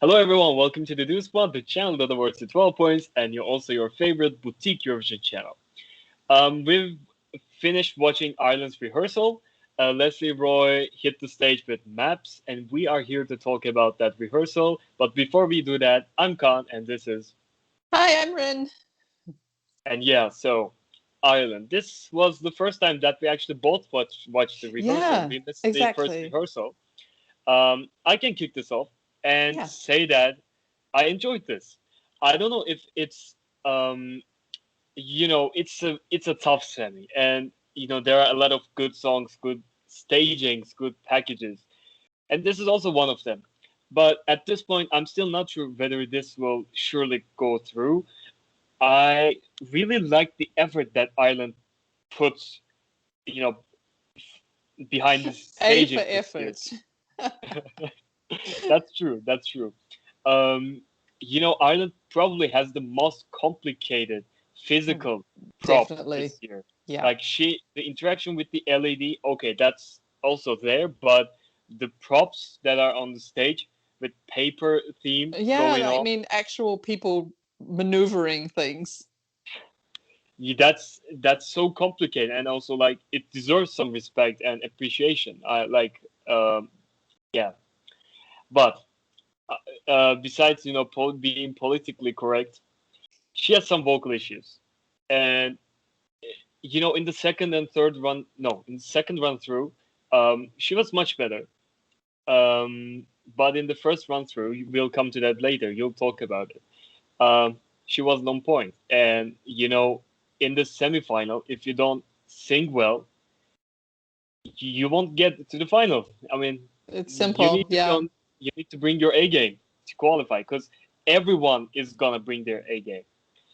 Hello, everyone. Welcome to the Do Spot, the channel that awards to 12 points, and you're also your favorite boutique Eurovision channel. We've finished watching Ireland's rehearsal. Lesley Roy hit the stage with maps, and we are here to talk about that rehearsal. But before we do that, I'm Khan, and this is. Hi, I'm Rin. And yeah, so Ireland. This was the first time that we actually both watched the rehearsal. Yeah, We missed the first exactly. rehearsal. I can kick this off and Yeah. say that I enjoyed this. I don't know if it's um, it's a tough semi, and there are a lot of good songs, good stagings, good packages, and this is also one of them. But at this point, I'm still not sure whether this will surely go through. I really like the effort that Ireland puts, you know, behind the A for staging this year. effort. That's true. That's true. Um, Ireland probably has the most complicated physical props Definitely. this year. Yeah. Like the interaction with the LED, okay, that's also there, but the props that are on the stage with paper theme Yeah, going I on, mean, actual people maneuvering things. that's so complicated, and also like it deserves some respect and appreciation. I like, yeah, but besides being politically correct, she has some vocal issues, and in the second and third run, no, in the second run through, she was much better. But in the first run through, we'll come to that later. You'll talk about it. She wasn't on point, and in the semifinal, if you don't sing well, you won't get to the final. I mean, It's you simple. need to be Yeah. on. You need to bring your A game to qualify, because everyone is gonna bring their A game.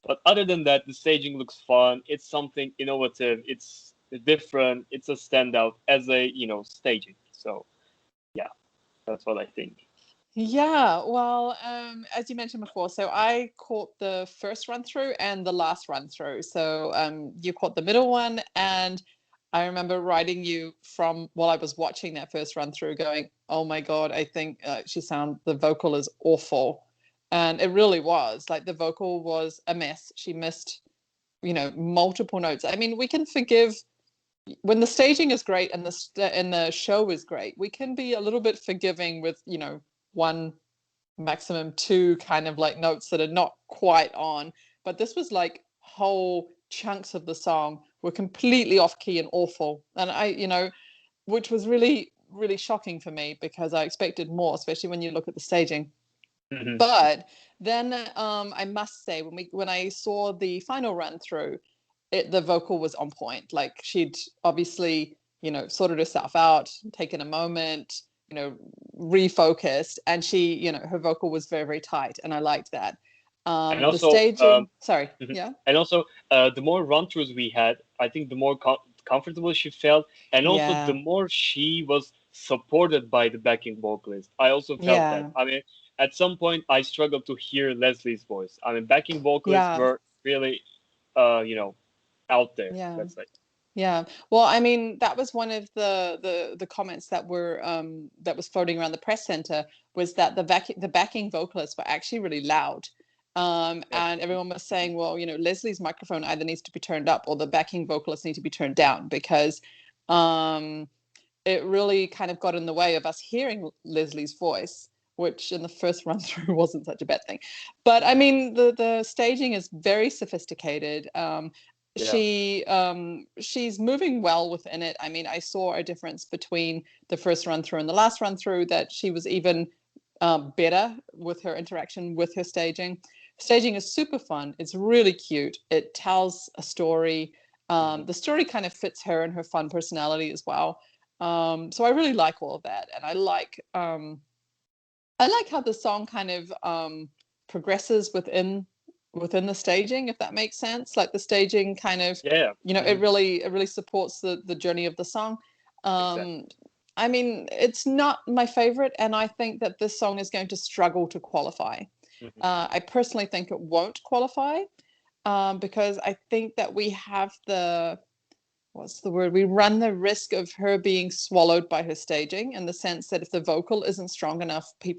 But other than that, the staging looks fun. It's something innovative. It's different. It's a standout as a staging. So yeah, that's what I think. Yeah, well, as you mentioned before, so I caught the first run through and the last run through. So you caught the middle one, and I remember writing you from while I was watching that first run through, going, "Oh my God, I think the vocal is awful," and it really was. Like the vocal was a mess. She missed, multiple notes. I mean, we can forgive when the staging is great and the show is great. We can be a little bit forgiving with one maximum two kind of like notes that are not quite on. But this was like whole chunks of the song were completely off key and awful. And which was really, really shocking for me because I expected more, especially when you look at the staging. Hmm. But then I must say, when I saw the final run through, the vocal was on point. Like she'd obviously, sorted herself out, taken a moment, refocused, and her vocal was very, very tight, and I liked that. And The also, staging, sorry, mhm. yeah, And also, the more run-throughs we had, I think the more comfortable she felt, and also the yeah, more she was supported by the backing vocalist. I also felt that. yeah, I mean, at some point, I struggled to hear Leslie's voice. I mean, backing vocalists yeah, were really, uh, you know, out there. yeah. Let's say. Yeah. Well, I mean, that was one of the comments that was floating around the press center, was that the backing vocalists were actually really loud. Yeah. And everyone was saying, well, Leslie's microphone either needs to be turned up or the backing vocalists need to be turned down because um, it really kind of got in the way of us hearing Leslie's voice, which in the first run through wasn't such a bad thing. But I mean, the staging is very sophisticated. Yeah. She's moving well within it. I mean, I saw a difference between the first run through and the last run through, that she was even better with her interaction with her staging. Staging is super fun. It's really cute. It tells a story. Hmm. The story kind of fits her and her fun personality as well. So I really like all of that, and I like how the song kind of progresses within the staging, if that makes sense. Like the staging kind of, Yeah. it Hmm. really supports the journey of the song. Exactly. Um, I mean, it's not my favorite, and I think that this song is going to struggle to qualify. Hmm. I personally think it won't qualify because I think that we have the what's the word? We run the risk of her being swallowed by her staging, in the sense that if the vocal isn't strong enough, people